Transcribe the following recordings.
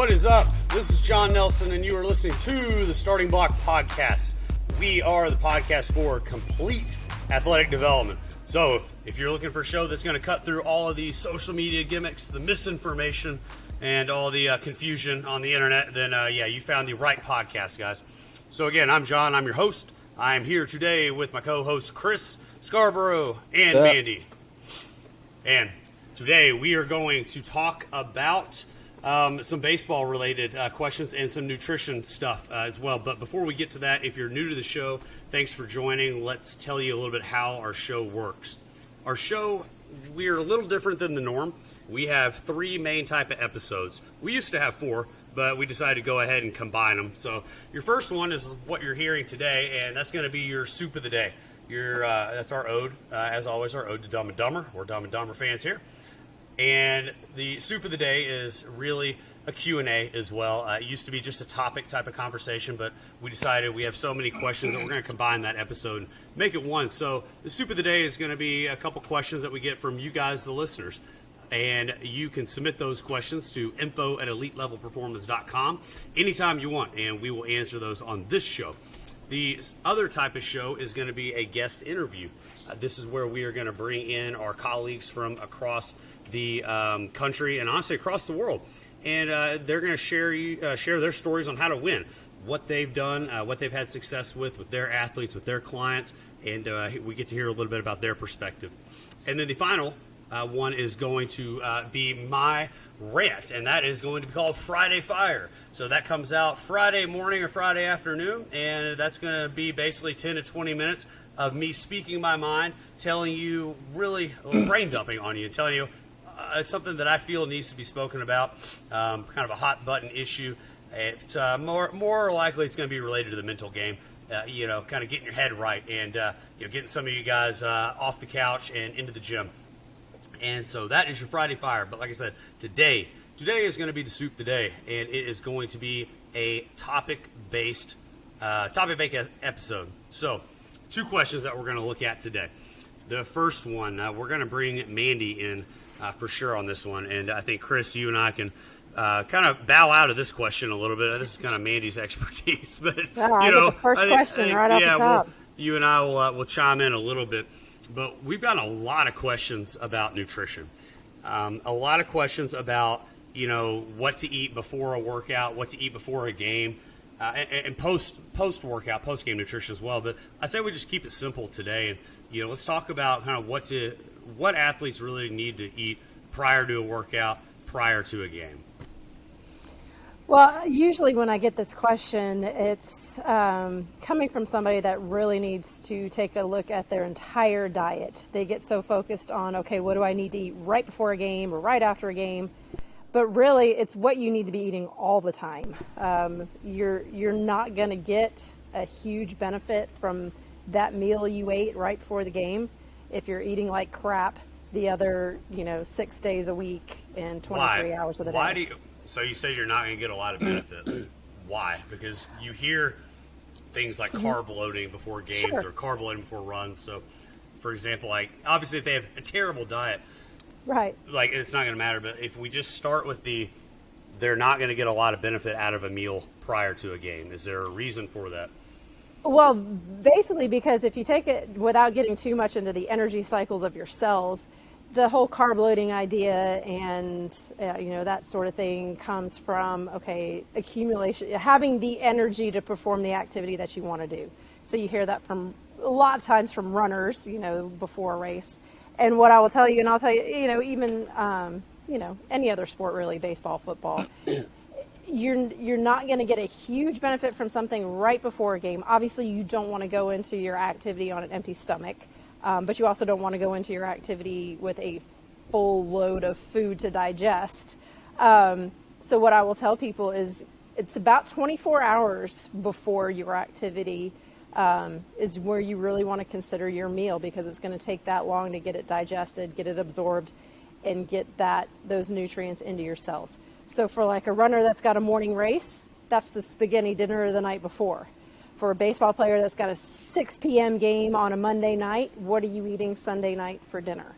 What is up? This is John Nelson, and you are listening to the Starting Block Podcast. We are the podcast for complete athletic development. So if you're looking for a show that's going to cut through all of the social media gimmicks, the misinformation, and all the confusion on the internet, then you found the right podcast, guys. So again, I'm John. I'm your host. I'm here today with my co-hosts Chris, Scarborough, and Mandy. And today we are going to talk about some baseball-related questions and some nutrition stuff as well. But before we get to that, if you're new to the show, thanks for joining. Let's tell you a little bit how our show works. Our show, we're a little different than the norm. We have 3 main type of episodes. We used to have 4, but we decided to go ahead and combine them. So your first one is what you're hearing today, and that's going to be your soup of the day. That's our ode, as always, our ode to Dumb and Dumber. We're Dumb and Dumber fans here. And the soup of the day is really a Q&A as well. It used to be just a topic type of conversation, but we decided we have so many questions that we're going to combine that episode and make it one. So the soup of the day is going to be a couple questions that we get from you guys, the listeners. And you can submit those questions to info@elitelevelperformance.com anytime you want, and we will answer those on this show. The other type of show is going to be a guest interview. This is where we are going to bring in our colleagues from across the country and honestly across the world. And they're going to share their stories on how to win, what they've done, what they've had success with their athletes, with their clients, and we get to hear a little bit about their perspective. And then the final one is going to be my rant, and that is going to be called Friday Fire. So that comes out Friday morning or Friday afternoon, and that's going to be basically 10 to 20 minutes of me speaking my mind, telling you really brain dumping on you, telling you it's something that I feel needs to be spoken about, kind of a hot button issue. It's more likely it's going to be related to the mental game, kind of getting your head right and getting some of you guys off the couch and into the gym. And so that is your Friday Fire. But like I said, today is going to be the soup today, and it is going to be a topic-based episode. So 2 questions that we're going to look at today. The first one, we're going to bring Mandy in for sure on this one. And I think, Chris, you and I can kind of bow out of this question a little bit. This is kind of Mandy's expertise. But, I get the first question right off the top. You and I will chime in a little bit. But we've got a lot of questions about nutrition. A lot of questions about, what to eat before a workout, what to eat before a game, and post-workout, post-game nutrition as well. But I say we just keep it simple today. And, let's talk about kind of what athletes really need to eat prior to a workout, prior to a game. Well, usually when I get this question, it's coming from somebody that really needs to take a look at their entire diet. They get so focused on, okay, what do I need to eat right before a game or right after a game? But really, it's what you need to be eating all the time. You're not going to get a huge benefit from that meal you ate right before the game if you're eating like crap the other, 6 days a week and 23 hours of the day. So you say you're not going to get a lot of benefit. Why? Because you hear things like carb loading before games or carb loading before runs. So, for example, like obviously if they have a terrible diet, right? Like it's not going to matter. But if we just start with they're not going to get a lot of benefit out of a meal prior to a game. Is there a reason for that? Well, basically because if you take it without getting too much into the energy cycles of your cells, the whole carb loading idea and, that sort of thing comes from, accumulation, having the energy to perform the activity that you want to do. So you hear that from a lot of times from runners, before a race. And what I will tell you, and I'll tell you, even, any other sport really, baseball, football, you're not going to get a huge benefit from something right before a game. Obviously, you don't want to go into your activity on an empty stomach. But you also don't want to go into your activity with a full load of food to digest. So what I will tell people is it's about 24 hours before your activity is where you really want to consider your meal, because it's going to take that long to get it digested, get it absorbed, and get those nutrients into your cells. So for like a runner that's got a morning race, that's the spaghetti dinner the night before. For a baseball player that's got a 6 p.m. game on a Monday night, what are you eating Sunday night for dinner?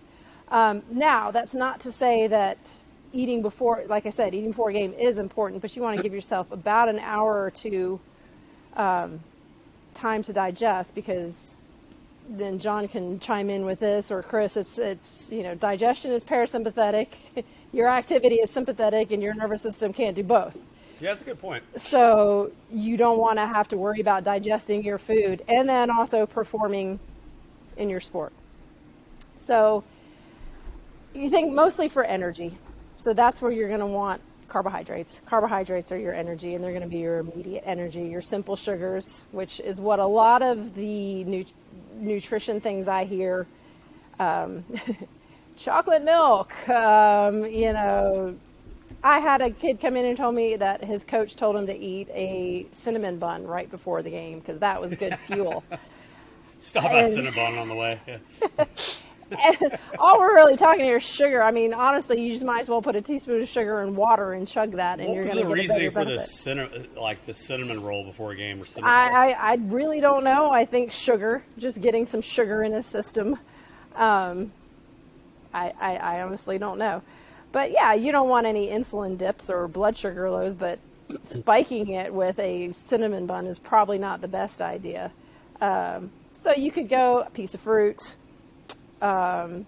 Now, that's not to say that eating before, like I said, eating before a game is important, but you want to give yourself about an hour or two time to digest, because then John can chime in with this, or Chris. It's digestion is parasympathetic, your activity is sympathetic, and your nervous system can't do both. Yeah, that's a good point. So you don't want to have to worry about digesting your food and then also performing in your sport. So you think mostly for energy. So that's where you're going to want carbohydrates. Carbohydrates are your energy, and they're going to be your immediate energy. Your simple sugars, which is what a lot of the nutrition things I hear, chocolate milk, I had a kid come in and told me that his coach told him to eat a cinnamon bun right before the game because that was good fuel. Stop at cinnamon on the way. Yeah. And all we're really talking here is sugar. I mean, honestly, you just might as well put a teaspoon of sugar in water and chug that, and you're going to get a better benefit. What was the reasoning for the cinnamon roll before a game or cinnamon roll? I really don't know. I think sugar, just getting some sugar in his system. I honestly don't know. But yeah, you don't want any insulin dips or blood sugar lows, but spiking it with a cinnamon bun is probably not the best idea. So you could go a piece of fruit, a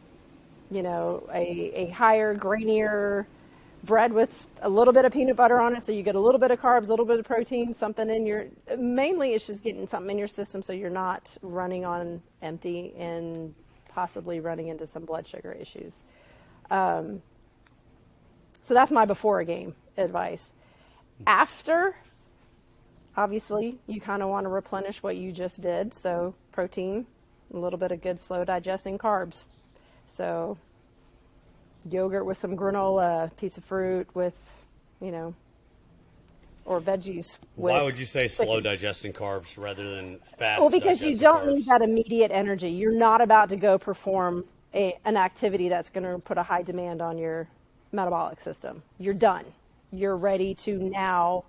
higher, grainier bread with a little bit of peanut butter on it, so you get a little bit of carbs, a little bit of protein, something in your, mainly it's just getting something in your system so you're not running on empty and possibly running into some blood sugar issues. So that's my before a game advice. After, obviously, you kind of want to replenish what you just did. So protein, a little bit of good slow digesting carbs. So yogurt with some granola, piece of fruit with, or veggies with. Why would you say slow digesting carbs rather than fast? Well, because you don't carbs? need that immediate energy. You're not about to go perform an activity that's going to put a high demand on your metabolic system. You're done. You're ready to now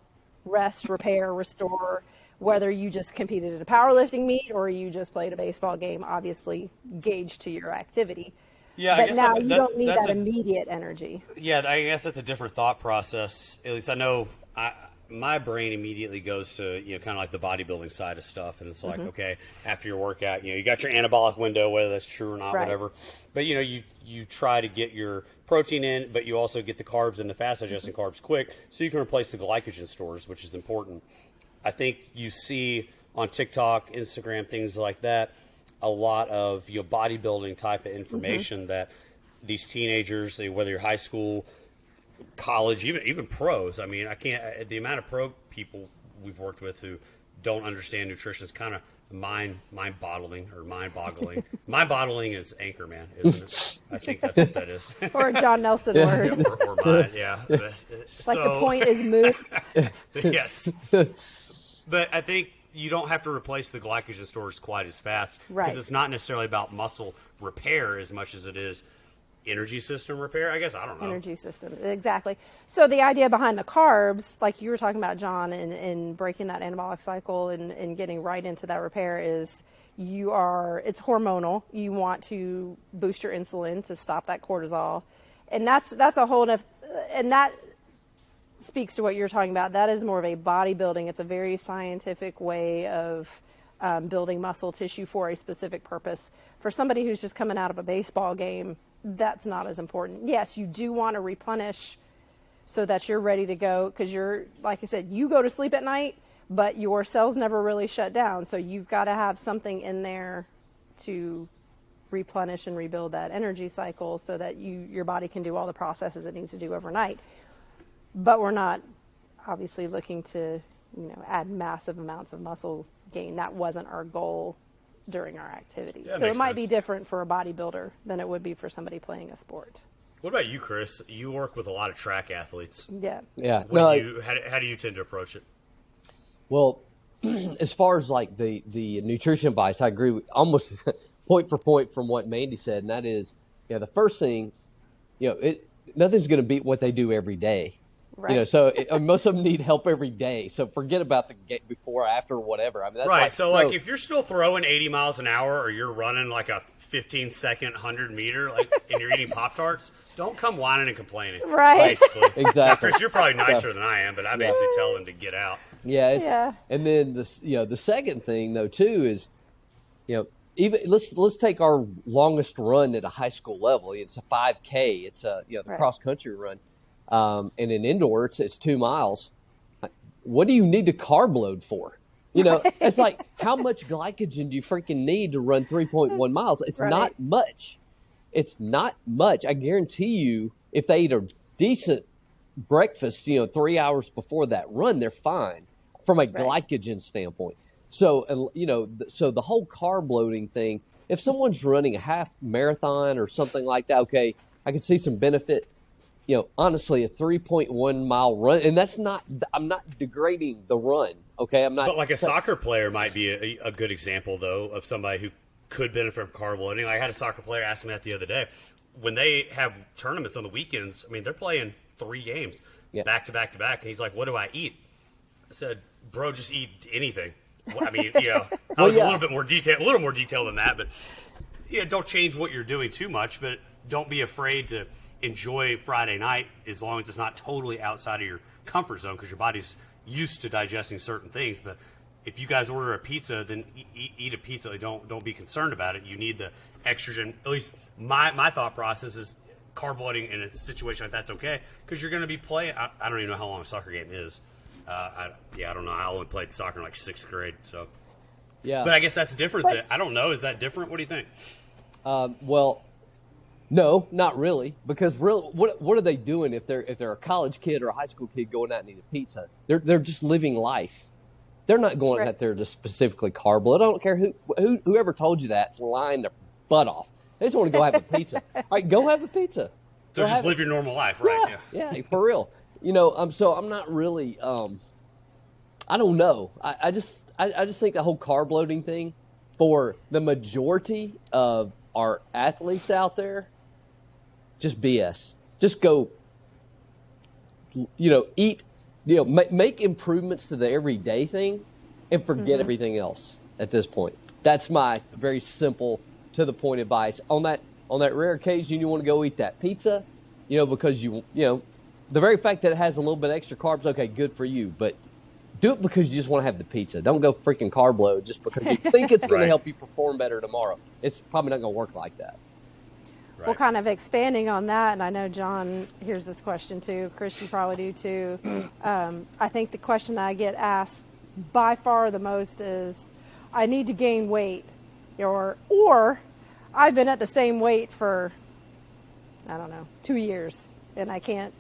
rest, repair, restore, whether you just competed at a powerlifting meet or you just played a baseball game, obviously gauged to your activity. Yeah, but now you don't need that immediate energy. Yeah, I guess that's a different thought process. At least I know my brain immediately goes to, kind of like the bodybuilding side of stuff. And it's like, okay, after your workout, you got your anabolic window, whether that's true or not, right. Whatever. But, you try to get your protein in, but you also get the carbs and the fast digesting carbs quick so you can replace the glycogen stores, which is important. I think you see on TikTok, Instagram, things like that, a lot of bodybuilding type of information that these teenagers, whether you're high school, college, even pros. I mean, the amount of pro people we've worked with who don't understand nutrition is kind of mind-boggling. Mind-boggling is Anchorman, isn't it? I think that's what that is. Or a John Nelson word. or mine, yeah. But, like the point is moot. Yes. But I think you don't have to replace the glycogen stores quite as fast. Right. Because it's not necessarily about muscle repair as much as it is energy system repair, I guess. I don't know. Energy system, exactly. So the idea behind the carbs, like you were talking about, John, and breaking that anabolic cycle and getting right into that repair is it's hormonal. You want to boost your insulin to stop that cortisol. And that's a whole enough, and that speaks to what you're talking about. That is more of a bodybuilding. It's a very scientific way of building muscle tissue for a specific purpose. For somebody who's just coming out of a baseball game, that's not as important. Yes, you do want to replenish so that you're ready to go because like I said, you go to sleep at night, but your cells never really shut down. So you've got to have something in there to replenish and rebuild that energy cycle so that your body can do all the processes it needs to do overnight. But we're not obviously looking to, add massive amounts of muscle gain. That wasn't our goal during our activity. So it might be different for a bodybuilder than it would be for somebody playing a sport. What about you, Chris? You work with a lot of track athletes. Yeah. Yeah. How do you tend to approach it? Well, as far as like the nutrition advice, I agree with almost point for point from what Mandy said, and that is, the first thing, nothing's going to beat what they do every day. Right. So most of them need help every day. So forget about the before, after, whatever. I mean, that's right. So if you're still throwing 80 miles an hour, or you're running like a 15-second 100-meter, and you're eating Pop-Tarts, don't come whining and complaining. Right. Basically. Exactly. Now, Chris, you're probably nicer than I am, but I basically tell them to get out. Yeah. Yeah. And then the second thing though too is, even let's take our longest run at a high school level. It's a 5K. It's the Right. cross country run, and in indoor it's 2 miles. What do you need to carb load for? It's like, how much glycogen do you freaking need to run 3.1 miles? It's Right. not much. It's not much. I guarantee you, if they eat a decent breakfast, 3 hours before that run, they're fine from a glycogen standpoint. So, so the whole carb loading thing, if someone's running a half marathon or something like that, okay, I can see some benefit. Honestly, a 3.1 mile run, and I'm not degrading the run. Okay. I'm not. But like a soccer player might be a good example, though, of somebody who could benefit from carb loading. Like I had a soccer player ask me that the other day. When they have tournaments on the weekends, I mean, they're playing 3 games back to back to back. And he's like, what do I eat? I said, bro, just eat anything. I mean, I was a little more detailed than that, but don't change what you're doing too much, but don't be afraid to enjoy Friday night as long as it's not totally outside of your comfort zone, because your body's used to digesting certain things. But if you guys order a pizza, then eat a pizza. Don't be concerned about it. You need the estrogen. At least my thought process is carb loading in a situation like that's okay, because you're going to be playing. I don't even know how long a soccer game is. I don't know. I only played soccer in like 6th grade, so. Yeah. But I guess that's different. I don't know. Is that different? What do you think? Well, no, not really, because what are they doing if they're a college kid or a high school kid going out and eating a pizza? They're just living life. They're not going out there to specifically carb load. I don't care whoever told you that's lying their butt off. They just want to go have a pizza. All right, go have a pizza. So just live your normal life, right? Yeah, for real. So I'm not really. I don't know. I just think the whole carb loading thing, for the majority of our athletes out there, just BS. Just go. Eat. Make improvements to the everyday thing, and forget everything else at this point. That's my very simple, to the point advice. On that rare occasion you want to go eat that pizza, because the very fact that it has a little bit extra carbs, okay, good for you. But do it because you just want to have the pizza. Don't go freaking carb load just because you think it's going to help you perform better tomorrow. It's probably not going to work like that. Well, kind of expanding on that, and I know John hears this question too. Chris, you probably do too. I think the question that I get asked by far the most is, I need to gain weight, or I've been at the same weight for, I don't know, 2 years, and I can't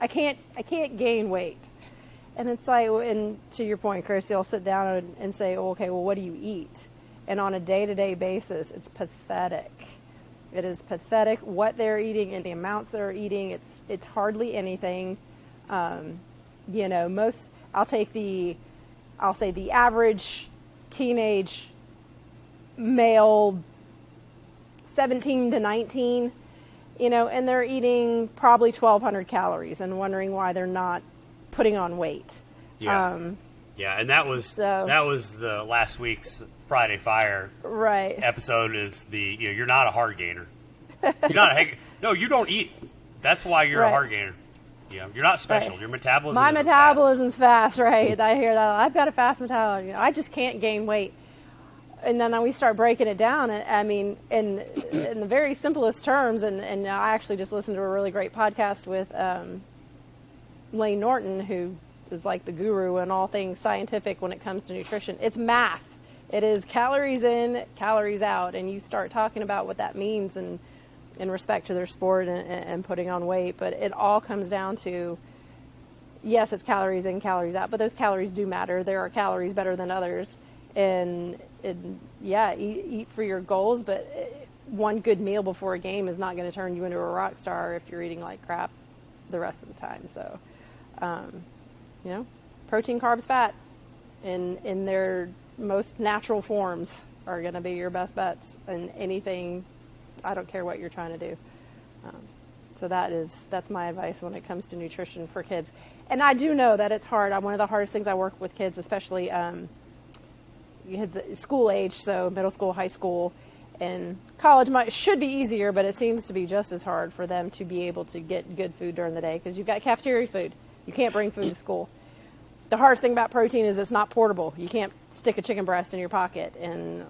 gain weight. And it's like, and to your point, Chris, you'll sit down and say, okay, well, what do you eat? And on a day-to-day basis, it's pathetic. It is pathetic what they're eating and the amounts they're eating. It's hardly anything. I'll say the average teenage male, 17 to 19, and they're eating probably 1,200 calories and wondering why they're not putting on weight. Yeah. And that was the last week's Friday Fire episode. Is you're not a hard gainer. You're not no, you don't eat. That's why you're a hard gainer. You're not special. Your metabolism. My metabolism's fast, right? I hear that. I've got a fast metabolism. I just can't gain weight. And then we start breaking it down. I mean, in the very simplest terms. And I actually just listened to a really great podcast with Lane Norton, who is like the guru in all things scientific when it comes to nutrition. It's math. It is calories in, calories out, and you start talking about what that means in respect to their sport and putting on weight. But it all comes down to, yes, it's calories in, calories out, but those calories do matter. There are calories better than others, and eat for your goals. But one good meal before a game is not going to turn you into a rock star if you're eating like crap the rest of the time. So, protein, carbs, fat, in their most natural forms are going to be your best bets in anything. I don't care what you're trying to do. So that's my advice when it comes to nutrition for kids. And I do know that it's hard. One of the hardest things I work with kids, especially kids school age, so middle school, high school, and college should be easier, but it seems to be just as hard for them to be able to get good food during the day because you've got cafeteria food. You can't bring food to school. The hardest thing about protein is it's not portable. You can't stick a chicken breast in your pocket, and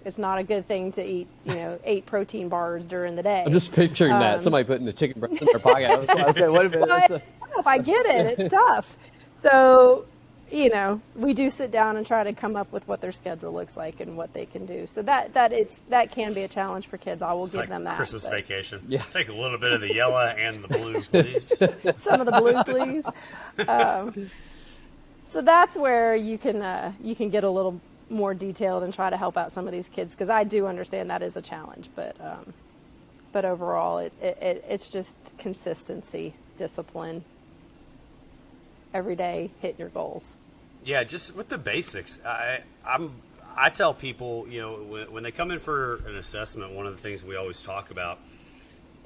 it's not a good thing to eat 8 protein bars during the day. I'm just picturing that somebody putting a chicken breast in their pocket. I was like, okay, wait a minute. Well, if I get it, it's tough. So we do sit down and try to come up with what their schedule looks like and what they can do. So that can be a challenge for kids. I will give them that. Christmas vacation. Yeah. Take a little bit of the yellow and the blue, please. Some of the blue, please. So that's where you can get a little more detailed and try to help out some of these kids, because I do understand that is a challenge. But overall, it's just consistency, discipline. Every day, hitting your goals. Yeah, just with the basics. I tell people, when they come in for an assessment, one of the things we always talk about,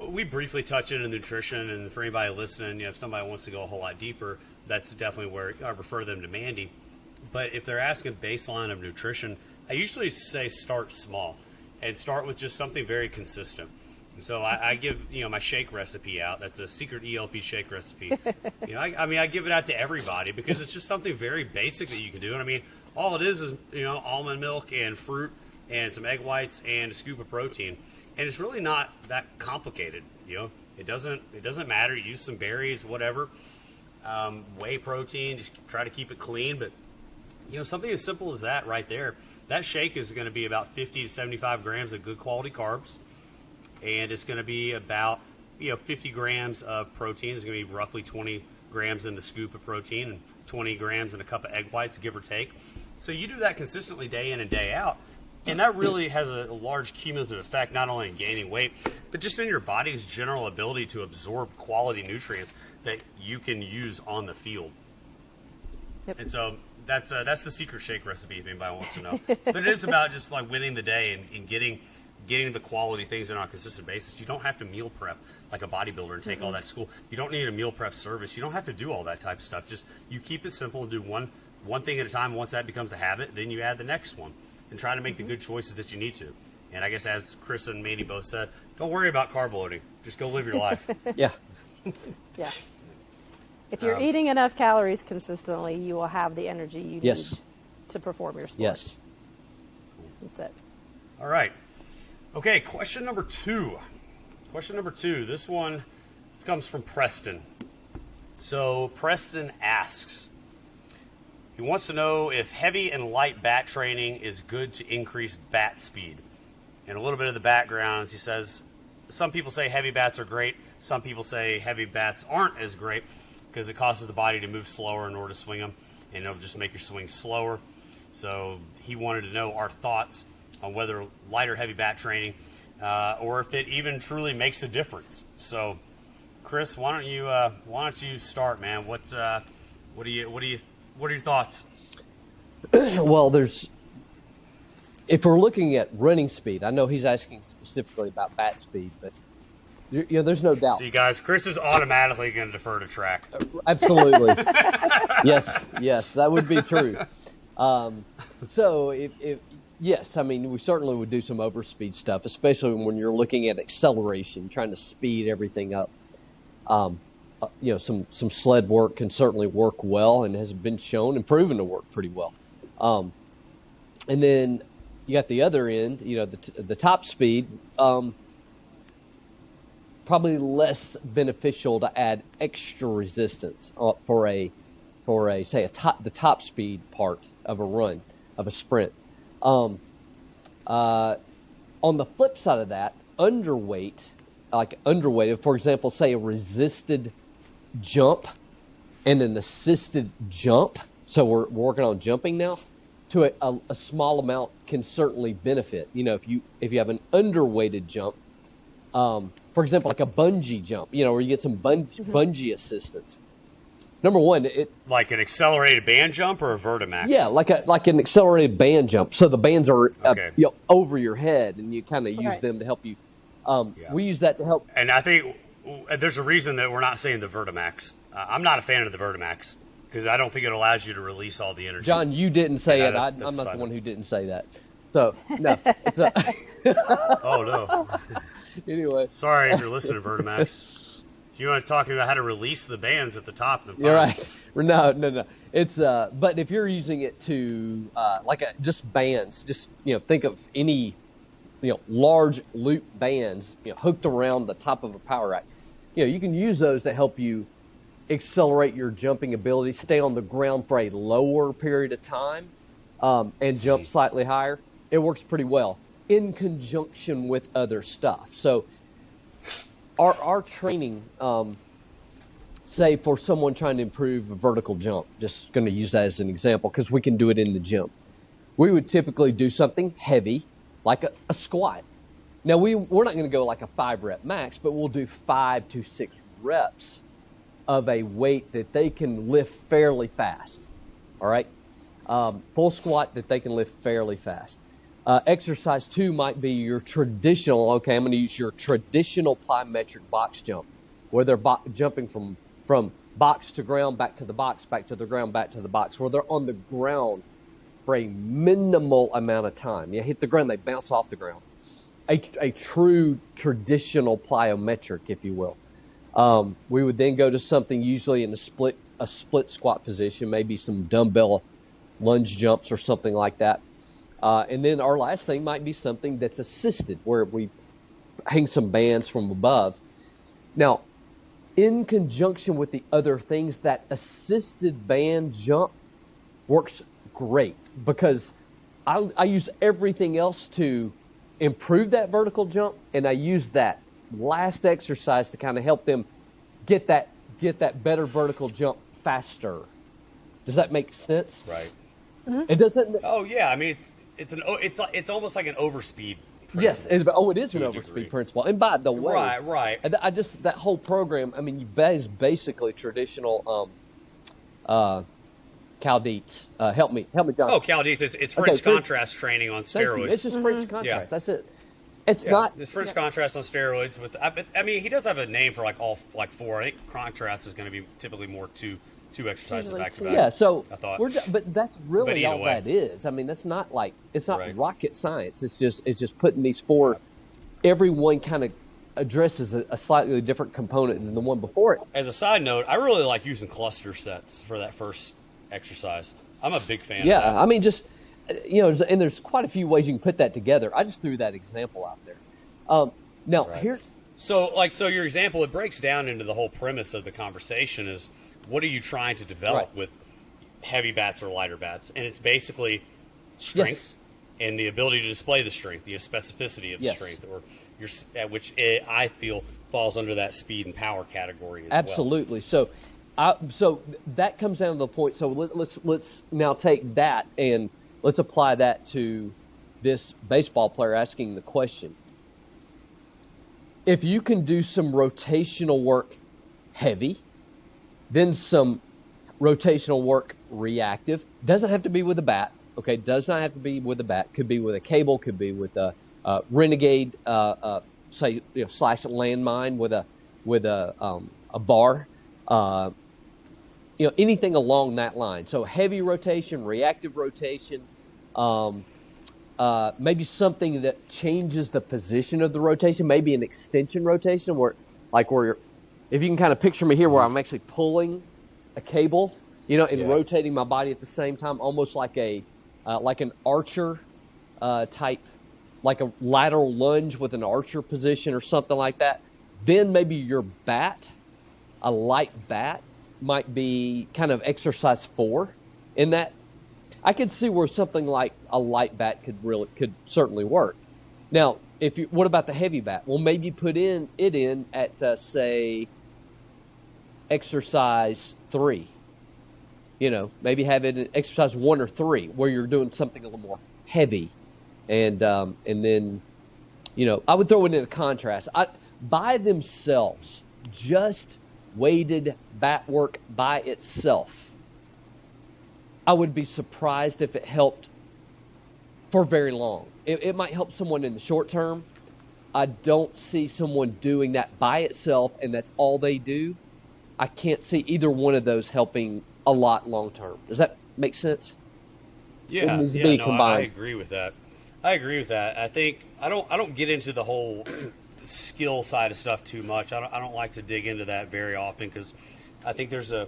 we briefly touch into nutrition, and for anybody listening, if somebody wants to go a whole lot deeper, that's definitely where I refer them to Mandy. But if they're asking baseline of nutrition, I usually say start small and start with just something very consistent. So I give my shake recipe out. That's a secret ELP shake recipe. I give it out to everybody because it's just something very basic that you can do. And I mean, all it is almond milk and fruit and some egg whites and a scoop of protein, and it's really not that complicated. It doesn't matter. Use some berries, whatever. Whey protein. Just try to keep it clean, but something as simple as that right there. That shake is going to be about 50 to 75 grams of good quality carbs. And it's going to be about 50 grams of protein. It's going to be roughly 20 grams in the scoop of protein and 20 grams in a cup of egg whites, give or take. So you do that consistently day in and day out, and that really has a large cumulative effect, not only in gaining weight, but just in your body's general ability to absorb quality nutrients that you can use on the field. Yep. And so that's the secret shake recipe if anybody wants to know. But it is about just like winning the day and getting the quality things in on a consistent basis. You don't have to meal prep like a bodybuilder and take all that to school. You don't need a meal prep service. You don't have to do all that type of stuff. Just you keep it simple and do one thing at a time. Once that becomes a habit, then you add the next one and try to make the good choices that you need to. And I guess as Chris and Mandy both said, don't worry about carb loading. Just go live your life. Yeah. Yeah. If you're eating enough calories consistently, you will have the energy you need to perform your sport. Yes. That's it. All right. Okay, question number 2. This comes from Preston. So Preston asks, he wants to know if heavy and light bat training is good to increase bat speed. And a little bit of the background is he says, some people say heavy bats are great. Some people say heavy bats aren't as great because it causes the body to move slower in order to swing them, and it'll just make your swing slower. So he wanted to know our thoughts on whether light or heavy bat training, or if it even truly makes a difference. So, Chris, why don't you start, man? What are your thoughts? Well, if we're looking at running speed, I know he's asking specifically about bat speed, but there's no doubt. See, guys, Chris is automatically going to defer to track. Absolutely. Yes, that would be true. So if yes, I mean, we certainly would do some overspeed stuff, especially when you're looking at acceleration, trying to speed everything up. Some sled work can certainly work well and has been shown and proven to work pretty well. And then you got the other end, the top speed, probably less beneficial to add extra resistance for the top speed part of a run, of a sprint. On the flip side of that, underweight, for example, say a resisted jump and an assisted jump. So we're working on jumping now. To a small amount can certainly benefit. If you have an underweighted jump, for example, like a bungee jump, where you get some bungee assistance. Number one, like an accelerated band jump or a Vertimax? Yeah, like an accelerated band jump. So the bands are over your head, and you kind of use them to help you. We use that to help. And I think there's a reason that we're not saying the Vertimax. I'm not a fan of the Vertimax because I don't think it allows you to release all the energy. John, you didn't say it. I'm not the one who didn't say that. So, no. It's Oh, no. Anyway. Sorry if you're listening to Vertimax. You want to talk about how to release the bands at the top of the You're right. No. It's but if you're using it to just bands, just think of any large loop bands hooked around the top of a power rack. You can use those to help you accelerate your jumping ability, stay on the ground for a lower period of time, and jump slightly higher. It works pretty well in conjunction with other stuff. So our training, say for someone trying to improve a vertical jump, just going to use that as an example because we can do it in the gym. We would typically do something heavy like a squat. Now we're not going to go like a 5-rep max, but we'll do 5 to 6 reps of a weight that they can lift fairly fast. All right. Full squat that they can lift fairly fast. Exercise 2 might be your traditional, okay, I'm going to use your traditional plyometric box jump, where they're jumping from box to ground, back to the box, back to the ground, back to the box, where they're on the ground for a minimal amount of time. You hit the ground, they bounce off the ground. A true traditional plyometric, if you will. We would then go to something usually in a split squat position, maybe some dumbbell lunge jumps or something like that. And then our last thing might be something that's assisted, where we hang some bands from above. Now, in conjunction with the other things, that assisted band jump works great because I use everything else to improve that vertical jump, and I use that last exercise to kind of help them get that better vertical jump faster. Does that make sense? Right. Mm-hmm. It doesn't. Oh yeah, I mean it's almost like an overspeed principle. Yes, it is an overspeed principle. And by the way, right. That whole program. I mean, that is basically traditional Caldite. Help me, John. Oh, Caldite. It's French contrast training on steroids. It's just French contrast. Yeah. That's it. It's not. It's French contrast on steroids. I mean, he does have a name for like 4. I think contrast is going to be typically more two exercises back to back. Yeah, so I thought. But that's really all that is. I mean, that's not it's not rocket science. It's just putting these 4. Everyone kind of addresses a slightly different component than the one before it. As a side note, I really like using cluster sets for that first exercise. I'm a big fan. Yeah, of that. I mean, just and there's quite a few ways you can put that together. I just threw that example out there. Now here. So your example, it breaks down into the whole premise of the conversation is, what are you trying to develop with heavy bats or lighter bats? And it's basically strength and the ability to display the strength, the specificity of the strength, or which I feel falls under that speed and power category as Absolutely. So, so that comes down to the point. So let's now take that and let's apply that to this baseball player asking the question. If you can do some rotational work heavy, then some rotational work reactive. Doesn't have to be with a bat. Okay, does not have to be with a bat. Could be with a cable. Could be with a renegade, say slash landmine with a bar. Anything along that line. So heavy rotation, reactive rotation. Maybe something that changes the position of the rotation. Maybe an extension rotation where if you can kind of picture me here where I'm actually pulling a cable, and rotating my body at the same time, almost like an archer type, like a lateral lunge with an archer position or something like that. Then maybe your bat, a light bat, might be kind of exercise 4 in that. I could see where something like a light bat could certainly work. Now, what about the heavy bat? Well, maybe put it in at say exercise 3. Maybe have it in exercise 1 or 3 where you're doing something a little more heavy, and then I would throw it in a contrast. By themselves, just weighted bat work by itself, I would be surprised if it helped for very long. It might help someone in the short term, I don't see someone doing that by itself, and that's all they do. I can't see either one of those helping a lot long term. Does that make sense? It Yeah, needs to yeah, be no, I combined. agree with that. I agree with that. I think I don't get into the whole skill side of stuff too much. I don't like to dig into that very often because I think there's a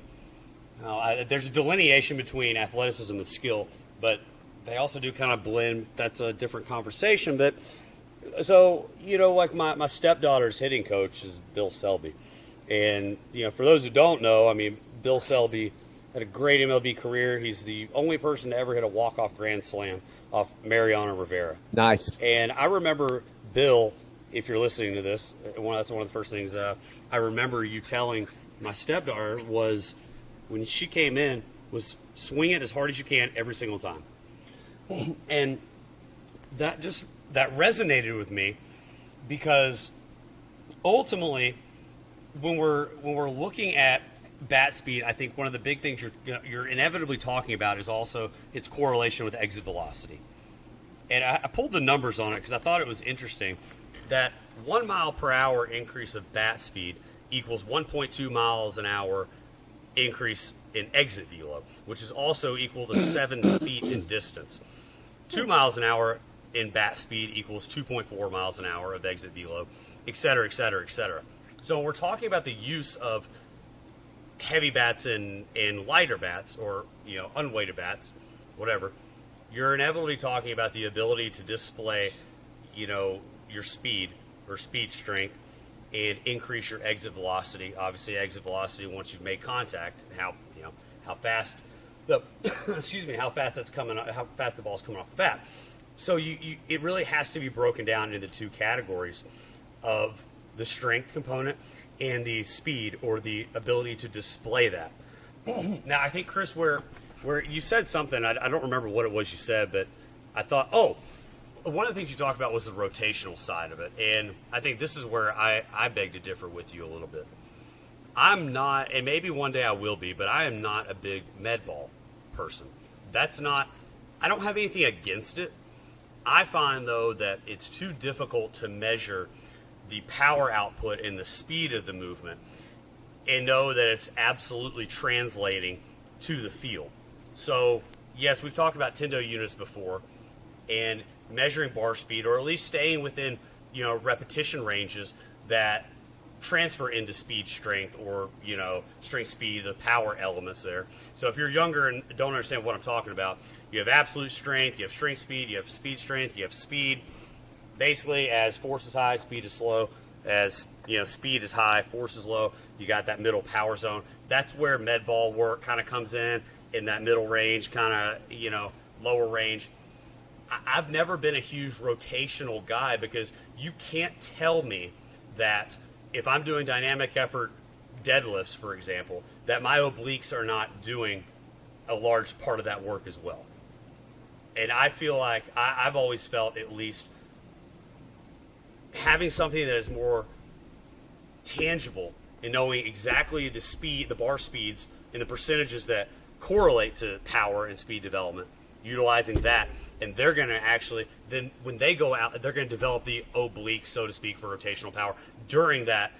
delineation between athleticism and skill, but they also do kind of blend. That's a different conversation. But so like my stepdaughter's hitting coach is Bill Selby, and for those who don't know, I mean Bill Selby had a great MLB career. He's the only person to ever hit a walk-off grand slam off Mariano Rivera. Nice. And I remember Bill, if you're listening to this, that's one of the first things I remember you telling my stepdaughter was when she came in was swing it as hard as you can every single time. And that resonated with me because ultimately when we're looking at bat speed, I think one of the big things you're inevitably talking about is also its correlation with exit velocity. And I pulled the numbers on it because I thought it was interesting that 1 mile per hour increase of bat speed equals 1.2 miles an hour increase in exit velo, which is also equal to 7 feet in distance. 2 miles an hour in bat speed equals 2.4 miles an hour of exit velo, et cetera, et cetera, et cetera. So we're talking about the use of heavy bats and lighter bats, or unweighted bats, whatever. You're inevitably talking about the ability to display your speed or speed strength and increase your exit velocity. Obviously exit velocity once you've made contact, how fast the how fast the ball's coming off the bat. So it really has to be broken down into two categories of the strength component and the speed or the ability to display that. Now, I think, Chris, where you said something, I don't remember what it was you said, but I thought, one of the things you talked about was the rotational side of it. And I think this is where I beg to differ with you a little bit. I'm not, and maybe one day I will be, but I am not a big med ball person. I don't have anything against it. I find, though, that it's too difficult to measure the power output and the speed of the movement and know that it's absolutely translating to the field. So, yes, we've talked about Tendo units before and measuring bar speed, or at least staying within, repetition ranges that transfer into speed strength or, strength speed, the power elements there. So if you're younger and don't understand what I'm talking about, you have absolute strength, you have strength speed, you have speed strength, you have speed. Basically, as force is high, speed is slow. As speed is high, force is low. You got that middle power zone. That's where med ball work kind of comes in that middle range, kind of lower range. I've never been a huge rotational guy because you can't tell me that if I'm doing dynamic effort deadlifts, for example, that my obliques are not doing a large part of that work as well. And I feel like I've always felt, at least, having something that is more tangible and knowing exactly the speed, the bar speeds, and the percentages that correlate to power and speed development, utilizing that, and they're going to actually, then when they go out, they're going to develop the oblique, so to speak, for rotational power during that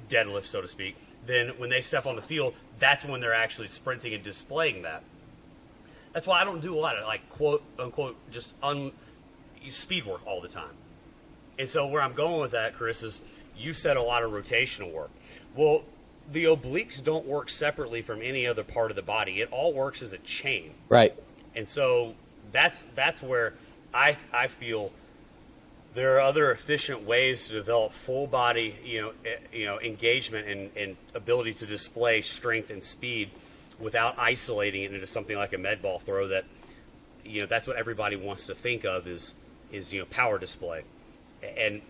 deadlift, so to speak. Then when they step on the field, that's when they're actually sprinting and displaying that. That's why I don't do a lot of, like, quote unquote, just speed work all the time. And so where I'm going with that, Chris, is you said a lot of rotational work. Well, the obliques don't work separately from any other part of the body. It all works as a chain. Right. And so that's where I feel there are other efficient ways to develop full body, engagement and ability to display strength and speed without isolating it into something like a med ball throw that, that's what everybody wants to think of is power display. And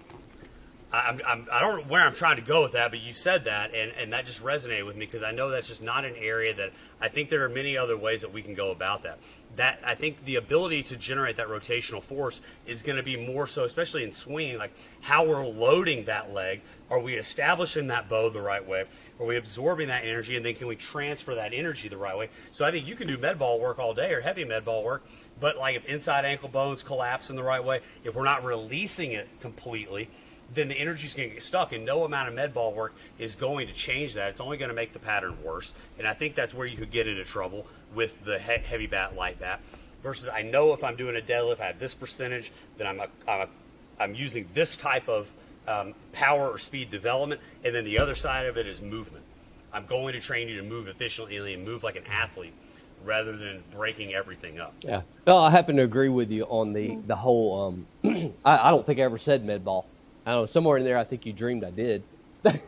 I don't know where I'm trying to go with that, but you said that, and that just resonated with me because I know that's just not an area that I think there are many other ways that we can go about that. That I think the ability to generate that rotational force is going to be more so, especially in swinging, like how we're loading that leg. Are we establishing that bow the right way? Are we absorbing that energy, and then can we transfer that energy the right way? So I think you can do med ball work all day or heavy med ball work, but like if inside ankle bones collapse in the right way, if we're not releasing it completely, then the energy's going to get stuck, and no amount of med ball work is going to change that. It's only going to make the pattern worse, and I think that's where you could get into trouble with the heavy bat, light bat. Versus, I know if I'm doing a deadlift, I have this percentage, then I'm using this type of power or speed development, and then the other side of it is movement. I'm going to train you to move efficiently and move like an athlete, rather than breaking everything up. Yeah. Well, I happen to agree with you on the whole. I don't think I ever said med ball. I don't know, somewhere in there, I think you dreamed I did. But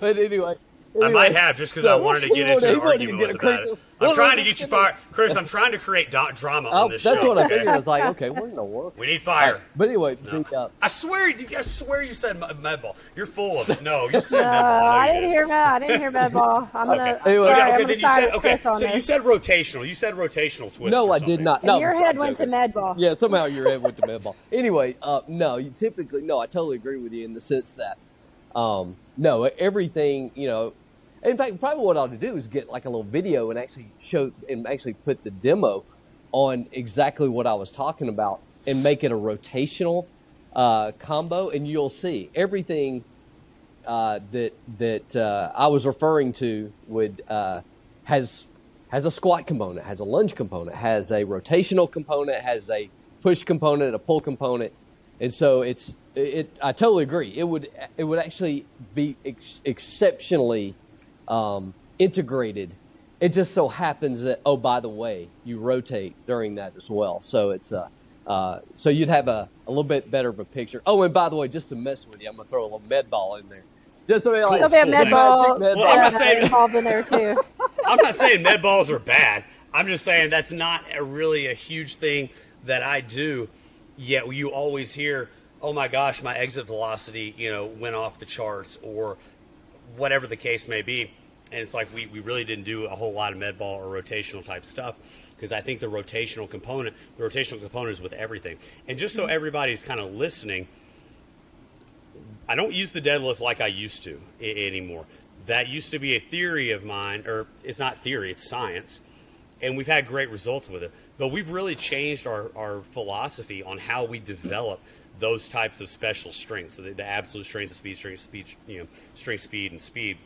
anyway. I might have, just because I wanted to get into an argument with about it. I'm trying to get you fired. Chris, I'm trying to create drama on this show. That's what I okay? figured. I was like, okay, we're in the work. We need fire. But anyway, I swear you said med ball. You're full of it. No, you said med ball. I didn't hear med ball. I'm gonna. You said rotational. You said rotational twist. No, I did not. No, and your head went to med ball. Yeah, somehow your head went to med ball. Anyway, no, I totally agree with you in the sense that, no, everything, in fact, probably what I ought to do is get like a little video and actually put the demo on exactly what I was talking about and make it a rotational combo, and you'll see everything that I was referring to has a squat component, has a lunge component, has a rotational component, has a push component, a pull component, and so I totally agree. It would actually be exceptionally integrated. It just so happens that, oh, by the way, you rotate during that as well. So it's so you'd have a little bit better of a picture. Oh, and by the way, just to mess with you, I'm gonna throw a little med ball in there. Just so there'll be a med ball involved in there too. I'm not saying med balls are bad. I'm just saying that's not really a huge thing that I do. Yet you always hear, oh my gosh, my exit velocity, went off the charts, or whatever the case may be. And it's like we really didn't do a whole lot of med ball or rotational type stuff, because I think the rotational component is with everything. And just so everybody's kind of listening, I don't use the deadlift like I used to anymore. That used to be a theory of mine, or it's not theory, it's science. And we've had great results with it. But we've really changed our philosophy on how we develop those types of special strengths, so the absolute strength, the strength, speed, and speed,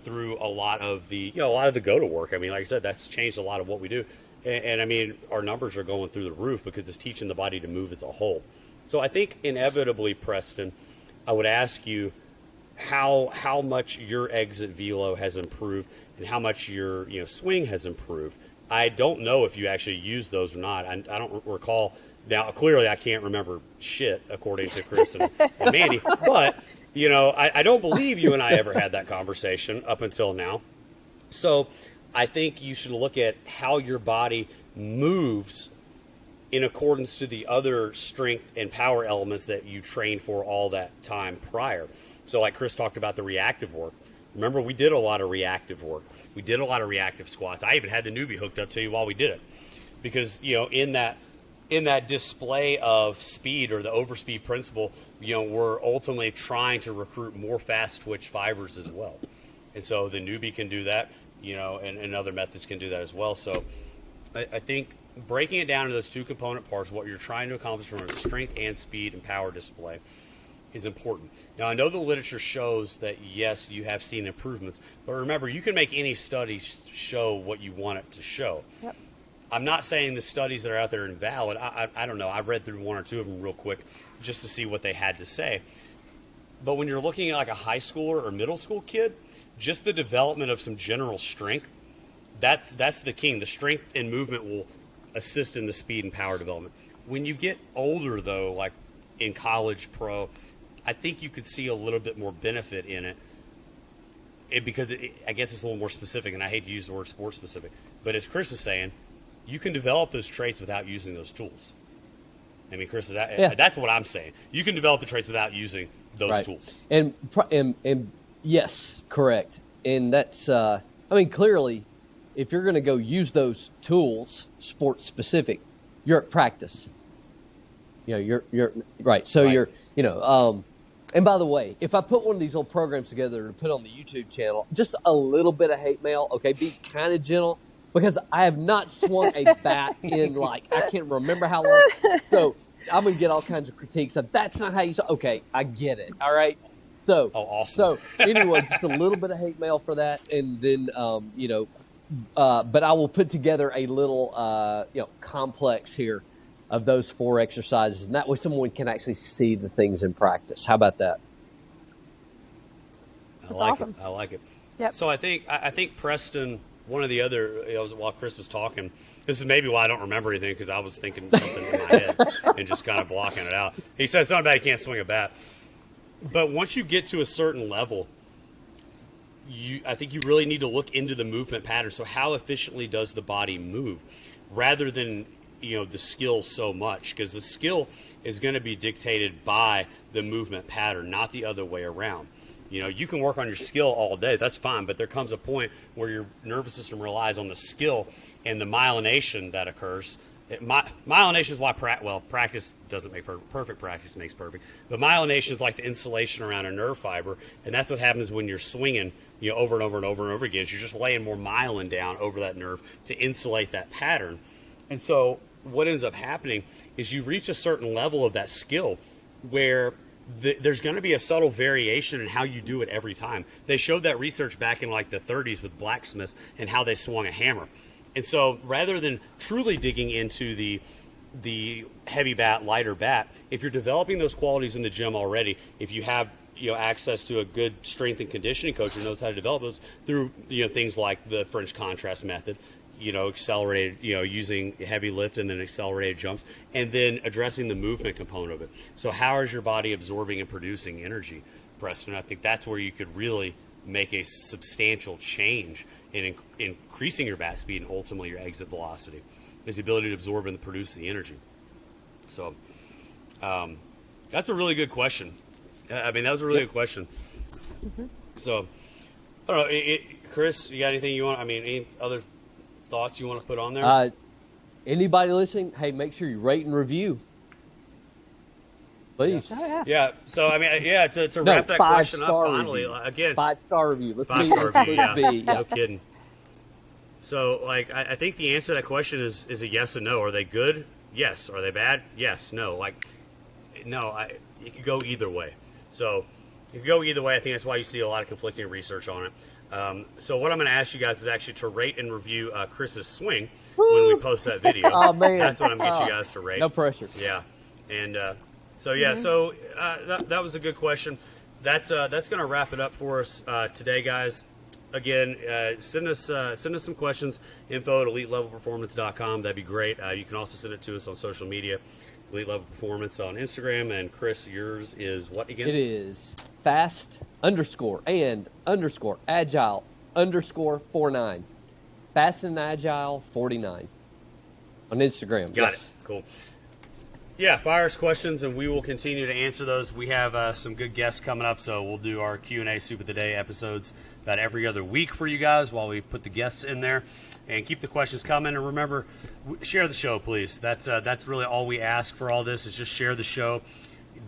through a lot of the go-to work. I mean, like I said, that's changed a lot of what we do. And I mean, our numbers are going through the roof because it's teaching the body to move as a whole. So I think inevitably, Preston, I would ask you how much your exit velo has improved and how much your swing has improved. I don't know if you actually use those or not. I don't recall. Now, clearly, I can't remember shit, according to Chris and Mandy. But, I don't believe you and I ever had that conversation up until now. So I think you should look at how your body moves in accordance to the other strength and power elements that you trained for all that time prior. So like Chris talked about the reactive work. Remember, we did a lot of reactive work. We did a lot of reactive squats. I even had the newbie hooked up to you while we did it. Because, in that display of speed, or the overspeed principle, we're ultimately trying to recruit more fast twitch fibers as well. And so the newbie can do that, and other methods can do that as well. So I think breaking it down into those two component parts, what you're trying to accomplish from a strength and speed and power display, is important. Now, I know the literature shows that, yes, you have seen improvements, but remember, you can make any study show what you want it to show. Yep. I'm not saying the studies that are out there are invalid. I don't know. I read through one or two of them real quick just to see what they had to say. But when you're looking at like a high schooler or middle school kid, just the development of some general strength, that's the king. The strength and movement will assist in the speed and power development. When you get older, though, like in college, pro, I think you could see a little bit more benefit in it, because I guess it's a little more specific, and I hate to use the word sport specific. But as Chris is saying, you can develop those traits without using those tools. I mean, Chris, that's what I'm saying. You can develop the traits without using those tools. And yes, correct. And that's, clearly, if you're going to go use those tools, sport specific, you're at practice. You're right. So you're, and by the way, if I put one of these little programs together to put on the YouTube channel, just a little bit of hate mail, okay, be kind of gentle, because I have not swung a bat in I can't remember how long. So I'm gonna get all kinds of critiques of that's not how you. Okay, I get it. All right. So, awesome. So anyway, just a little bit of hate mail for that, and then but I will put together a little complex here of those 4 exercises, and that way someone can actually see the things in practice. How about that? That's awesome. I like it. Yep. So I think Preston, one of the other, while Chris was talking, this is maybe why I don't remember anything, because I was thinking something in my head and just kind of blocking it out. He said something about he can't swing a bat. But once you get to a certain level, I think you really need to look into the movement pattern. So how efficiently does the body move, rather than the skill so much, because the skill is going to be dictated by the movement pattern, not the other way around. You can work on your skill all day, that's fine, but there comes a point where your nervous system relies on the skill and the myelination that occurs. Myelination is why practice doesn't make perfect. Practice makes perfect. But myelination is like the insulation around a nerve fiber, and that's what happens when you're swinging, over and over and over and over again. You're just laying more myelin down over that nerve to insulate that pattern. And so what ends up happening is you reach a certain level of that skill where there's going to be a subtle variation in how you do it every time. They showed that research back in like the 30s with blacksmiths and how they swung a hammer. And so rather than truly digging into the heavy bat, lighter bat, if you're developing those qualities in the gym already, if you have access to a good strength and conditioning coach who knows how to develop those through things like the French contrast method, accelerated, using heavy lift and then accelerated jumps, and then addressing the movement component of it. So how is your body absorbing and producing energy, Preston? I think that's where you could really make a substantial change in increasing your bat speed and ultimately your exit velocity, is the ability to absorb and produce the energy. So that's a really good question. I mean, that was a really good question. Mm-hmm. So, I don't know, Chris, you got anything you want? I mean, any other thoughts you want to put on there? Anybody listening, hey, make sure you rate and review. Please. Oh, yeah. Yeah. So, I mean, to wrap that question up finally, review. again. 5-star review. Let's 5-star review, yeah. No kidding. So, I think the answer to that question is a yes and no. Are they good? Yes. Are they bad? Yes. No. It could go either way. So, it could go either way. I think that's why you see a lot of conflicting research on it. So what I'm going to ask you guys is actually to rate and review Chris's swing when we post that video. Oh, man. That's what I'm going to get you guys to rate. No pressure. Yeah. And so that was a good question. That's going to wrap it up for us today, guys. Again, send us some questions, info@elitelevelperformance.com. That'd be great. You can also send it to us on social media, Elite Level Performance on Instagram. And Chris, yours is what again? It is fast_agile_49. Fast and agile 49 on Instagram. Got it. Cool. Yeah, fire us questions, and we will continue to answer those. We have some good guests coming up, so we'll do our Q&A Soup of the Day episodes about every other week for you guys while we put the guests in there. And keep the questions coming. And remember, share the show, please. That's really all we ask for all this is just share the show.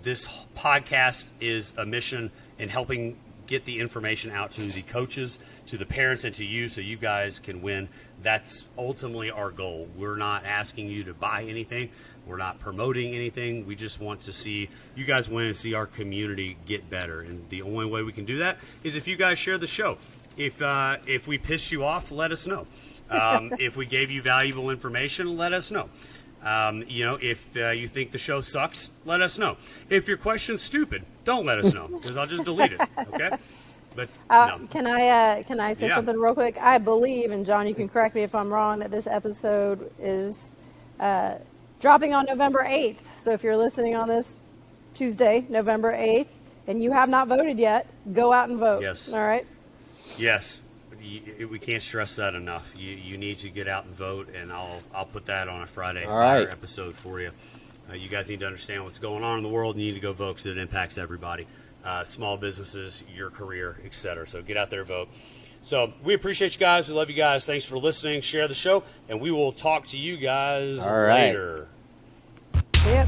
This podcast is a mission in helping get the information out to the coaches, to the parents, and to you so you guys can win. That's ultimately our goal. We're not asking you to buy anything. We're not promoting anything. We just want to see you guys win and see our community get better. And the only way we can do that is if you guys share the show. If we piss you off, let us know. If we gave you valuable information, let us know. If you think the show sucks, let us know. If your question's stupid, don't let us know because I'll just delete it. Okay? But no. Can I say something real quick? I believe, and John, you can correct me if I'm wrong, that this episode is dropping on November 8th. So if you're listening on this Tuesday, November 8th, and you have not voted yet, go out and vote. Yes. All right? Yes. We can't stress that enough. You need to get out and vote, and I'll put that on a Friday episode for you. You guys need to understand what's going on in the world, and you need to go vote because it impacts everybody. Small businesses, your career, etc. So get out there and vote. So we appreciate you guys. We love you guys. Thanks for listening. Share the show, and we will talk to you guys later. Yep.